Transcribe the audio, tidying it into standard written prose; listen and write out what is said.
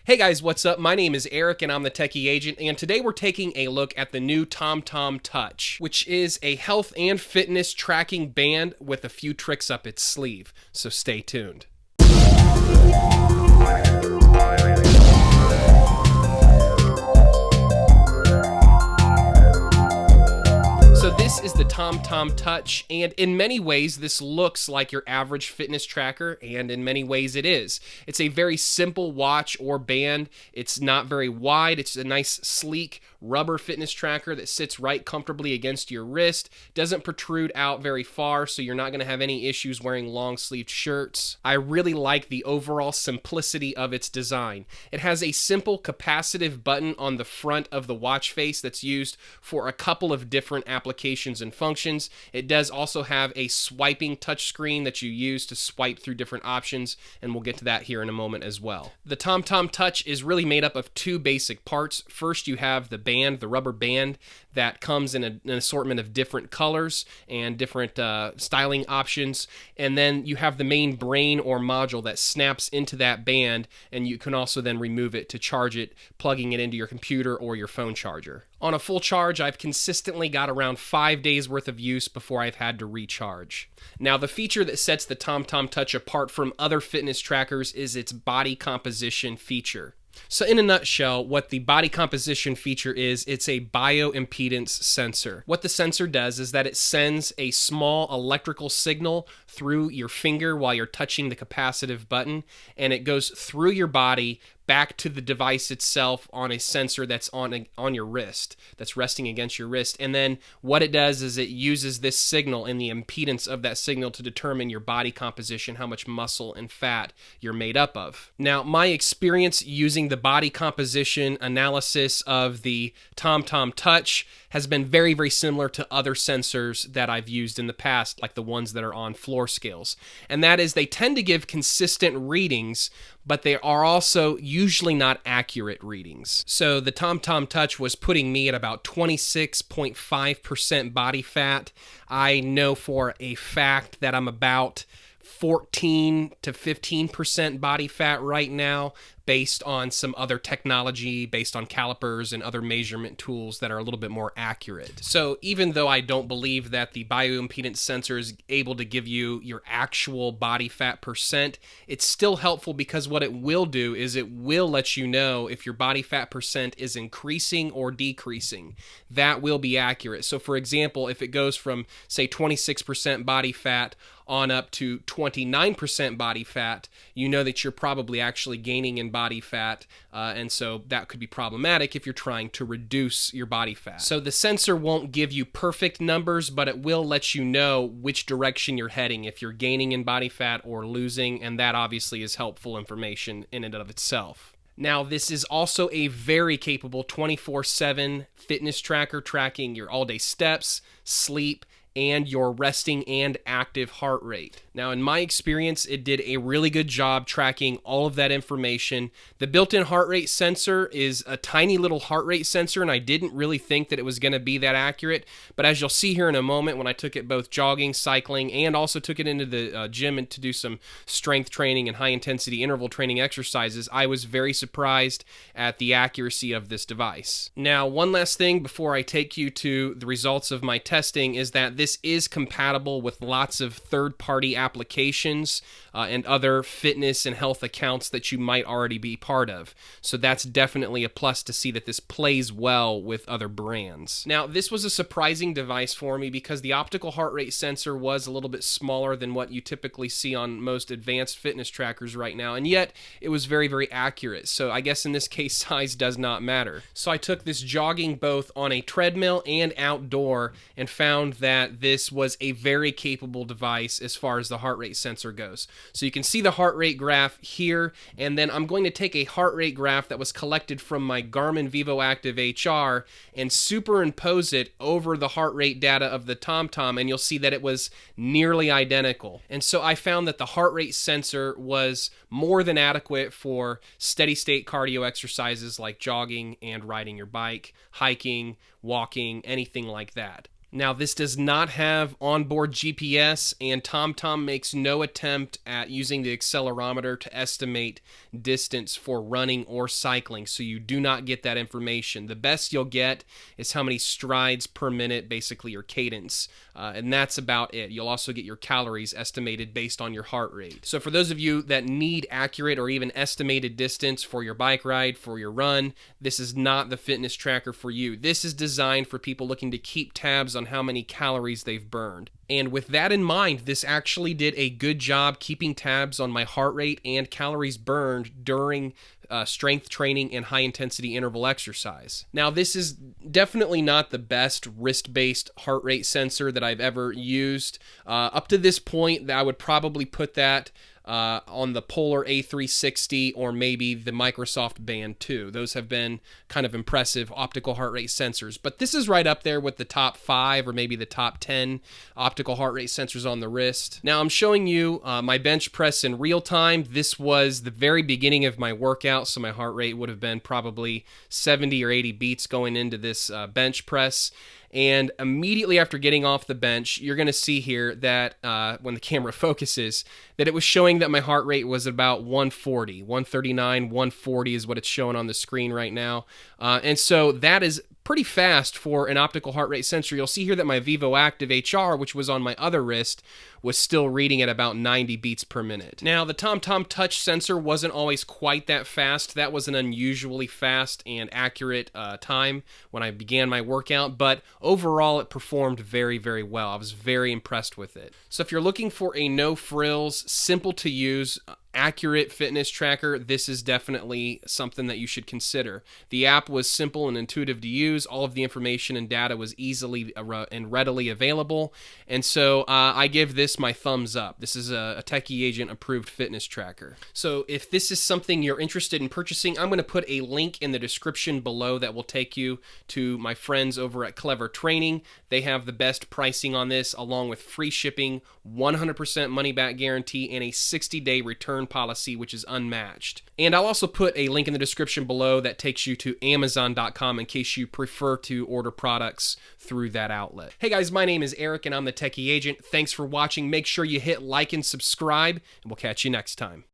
Hey guys, what's up? My name is Eric and I'm the Techy Agent, and today we're taking a look at the new TomTom Touch, which is a health and fitness tracking band with a few tricks up its sleeve, so stay tuned. So this is the TomTom Touch, and in many ways this looks like your average fitness tracker, and in many ways it is. It's a very simple watch or band. It's not very wide. It's a nice sleek rubber fitness tracker that sits right comfortably against your wrist, doesn't protrude out very far, so you're not going to have any issues wearing long-sleeved shirts. I really like the overall simplicity of its design. It has a simple capacitive button on the front of the watch face that's used for a couple of different applications and functions. It does also have a swiping touchscreen that you use to swipe through different options, and we'll get to that here in a moment as well. The TomTom Touch is really made up of two basic parts. First, you have the band, the rubber band that comes in an assortment of different colors and different styling options, and then you have the main brain or module that snaps into that band, and you can also then remove it to charge it, plugging it into your computer or your phone charger. On a full charge, I've consistently got around 5 days worth of use before I've had to recharge. Now, the feature that sets the TomTom Touch apart from other fitness trackers is its body composition feature. So in a nutshell, what the body composition feature is, it's a bioimpedance sensor. What the sensor does is that it sends a small electrical signal through your finger while you're touching the capacitive button, and it goes through your body back to the device itself on a sensor that's on your wrist, that's resting against your wrist. And then what it does is it uses this signal and the impedance of that signal to determine your body composition, how much muscle and fat you're made up of. Now, my experience using the body composition analysis of the TomTom Touch has been very, very similar to other sensors that I've used in the past, like the ones that are on floor scales. And that is, they tend to give consistent readings, but they are also usually not accurate readings. So the TomTom Touch was putting me at about 26.5% body fat. I know for a fact that I'm about 14 to 15% body fat right now, based on some other technology, based on calipers and other measurement tools that are a little bit more accurate. So even though I don't believe that the bioimpedance sensor is able to give you your actual body fat percent, it's still helpful because what it will do is it will let you know if your body fat percent is increasing or decreasing. That will be accurate. So for example, if it goes from, say, 26% body fat on up to 29% body fat, you know that you're probably actually gaining in body fat, and so that could be problematic if you're trying to reduce your body fat. So the sensor won't give you perfect numbers, but it will let you know which direction you're heading, if you're gaining in body fat or losing, and that obviously is helpful information in and of itself. Now, this is also a very capable 24/7 fitness tracker, tracking your all-day steps, sleep, and your resting and active heart rate. Now, in my experience, it did a really good job tracking all of that information. The built-in heart rate sensor is a tiny little heart rate sensor, and I didn't really think that it was going to be that accurate, but as you'll see here in a moment, when I took it both jogging, cycling, and also took it into the gym and to do some strength training and high-intensity interval training exercises, I was very surprised at the accuracy of this device. Now, one last thing before I take you to the results of my testing is that this is compatible with lots of third-party applications and other fitness and health accounts that you might already be part of. So that's definitely a plus to see that this plays well with other brands. Now, this was a surprising device for me because the optical heart rate sensor was a little bit smaller than what you typically see on most advanced fitness trackers right now, and yet it was very, very accurate. So I guess in this case, size does not matter. So I took this jogging both on a treadmill and outdoor and found that this was a very capable device as far as the heart rate sensor goes. So you can see the heart rate graph here, and then I'm going to take a heart rate graph that was collected from my Garmin VivoActive HR and superimpose it over the heart rate data of the TomTom, and you'll see that it was nearly identical. And so I found that the heart rate sensor was more than adequate for steady state cardio exercises like jogging and riding your bike, hiking, walking, anything like that. Now, this does not have onboard GPS, and TomTom makes no attempt at using the accelerometer to estimate distance for running or cycling, so you do not get that information. The best you'll get is how many strides per minute, basically your cadence, and that's about it. You'll also get your calories estimated based on your heart rate. So for those of you that need accurate or even estimated distance for your bike ride, for your run, this is not the fitness tracker for you. This is designed for people looking to keep tabs on how many calories they've burned. And with that in mind, this actually did a good job keeping tabs on my heart rate and calories burned during strength training and high intensity interval exercise. Now, this is definitely not the best wrist-based heart rate sensor that I've ever used. Up to this point, I would probably put that on the Polar A360 or maybe the Microsoft Band 2. Those have been kind of impressive optical heart rate sensors, but this is right up there with the top 5 or maybe the top 10 optical heart rate sensors on the wrist. Now I'm showing you my bench press in real time. This was the very beginning of my workout, so my heart rate would have been probably 70 or 80 beats going into this bench press. And immediately after getting off the bench, you're going to see here that when the camera focuses, that it was showing that my heart rate was about 140, 139, 140 is what it's showing on the screen right now. And so that is pretty fast for an optical heart rate sensor. You'll see here that my Vivo Active HR, which was on my other wrist, was still reading at about 90 beats per minute. Now, the TomTom Touch sensor wasn't always quite that fast. That was an unusually fast and accurate time when I began my workout, but overall it performed very, very well. I was very impressed with it. So if you're looking for a no-frills, simple to use, accurate fitness tracker, this is definitely something that you should consider. The app was simple and intuitive to use. All of the information and data was easily and readily available. And so I give this my thumbs up. This is a Techy agent approved fitness tracker. So if this is something you're interested in purchasing, I'm going to put a link in the description below that will take you to my friends over at Clever Training. They have the best pricing on this, along with free shipping, 100% money back guarantee, and a 60-day return policy, which is unmatched. And I'll also put a link in the description below that takes you to Amazon.com in case you prefer to order products through that outlet. Hey guys, my name is Eric and I'm the Techy Agent. Thanks for watching. Make sure you hit like and subscribe, and we'll catch you next time.